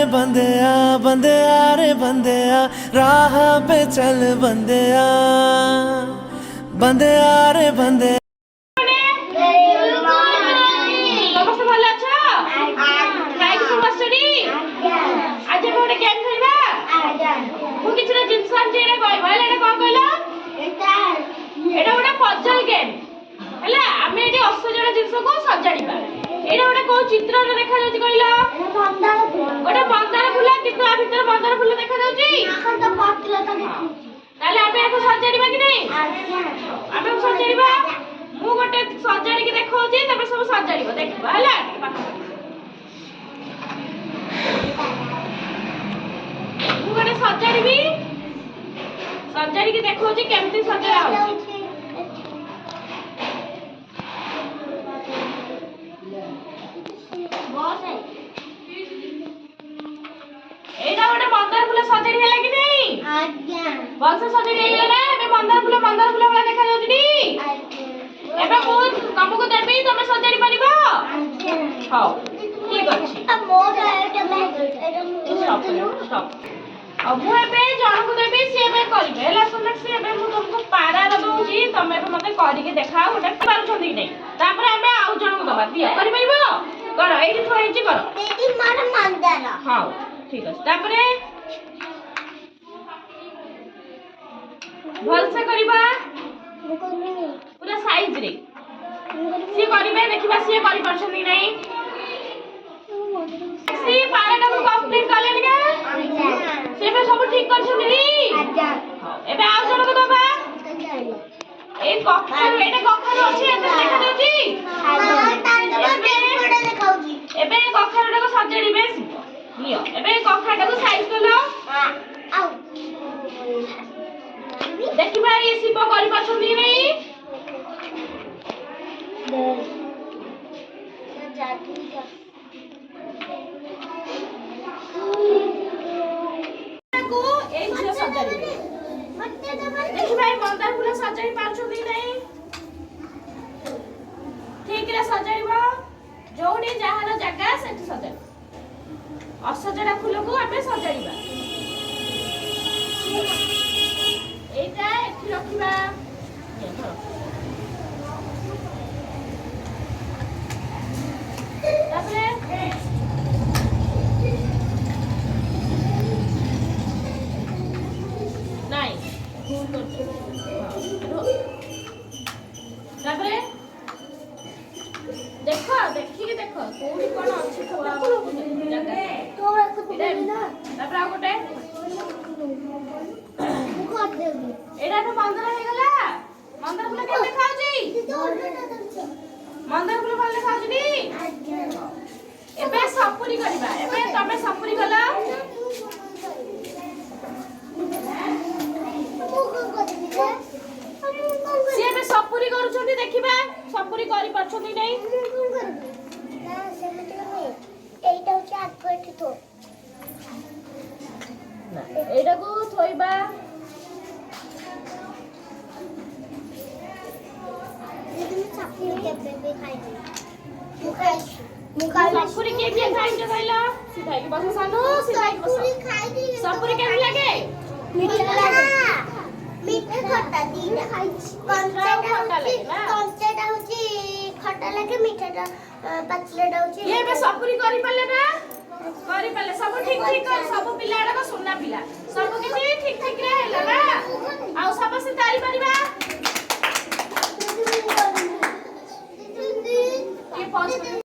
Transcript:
बंदेया बंदेया रे बंदेया राह पे चल बंदेया बंदेया रे बंदे चित्र देखा जाउची कहला गोटे मंदार फूल किंतु आ भीतर मंदार फूल देखा जाउची तो पटला तो देखि ताले आबे को सजाड़ीबा कि नहीं आबे को सजाड़ीबा मु गोटे सजाड़ी के देखौची तबे सब सजाड़ीबो देखबा हला मु गोटे सजाड़ीबी सजाड़ी के देखौची केमती सजाड़ा होची एटा गोटे मंदार फूल सजाड़ी हैला कि नहीं आज्ञा बस सजाड़ी हैला ना एबे मंदार फूल वाला देखा जाउची नी आज्ञा एबे मु तुमको देबी तमे सजाड़ी परिबो आज्ञा हां ठीक अछि अब मोर एटा स्टॉप अब मु एबे जण को देबी से एबे करिबे हैला सुनक से एबे मु तुमको पारा दउची तमे एबे मते करि के देखाओ गोटे पारुछन कि नहीं तापर एबे आउ जण को दबा दिया करि परिबो कर एठी थोइ छि कर एठी मार मंदार हां ठीक है तापरे भल से करिबा पूरा साइज रे सी करिबे देखिबा सी करि परछन कि नहीं सी पाराटा को कंप्लीट कर लेनी का से पे सब ठीक करछन नी अच्छा एबे आ जण को दबा ए कखर एटा कखर अछि एते देखा जाउची हां तार के देखाउची एबे कखरटा को सजाड़ीबे नियो एबे कखरटा को साइज करलो आउ देखिबा ये शिव करि पछुनी नै को एक से सजाड़ीबे देखिबा ये मंदार फूल सजाड़ी पाछुनी नै ठीक रे सजाड़ीबा जोडी जाहला जगह सेठी सजाड़ी असजड़ा फूल को आमे सजाइबा एटा एठी रखिबा तापरे नाइ तापरे देखो देखि के देखो कोडी कोन अछि थोड़ा जगह तापर आ गोटे एटा तो मंदार हे गला मंदार फूल के देखाउ छी मंदार फूल भल देखाउ छी नी एबे सपुरी करबा एबे तमे सपुरी गला से एबे सपुरी करू छथि देखिबा सपुरी करि परछथि नै ना सेमति नै एटा होची आठपटी तो ना एटा को थोइबा ये सपुरी के बेबे खाइ सपुरी के खाइ जे कहला सीधा के बस सानो सीधा के बस सपुरी खाइ दी सपुरी के लागे मीठा लागे मीठा खट्टा दीना खाइ कंचा खट्टा लागे ना कंचाटा होची खट्टा लागे मीठाटा पतलाटा होची ये बे सपुरी करि पले ना करि पले सब ठीक ठीक कर सब पिलाडा को सुनना पिला सब किछि ठीक ठीक रे हैला ना आ सब से तारी परिबा ये पॉज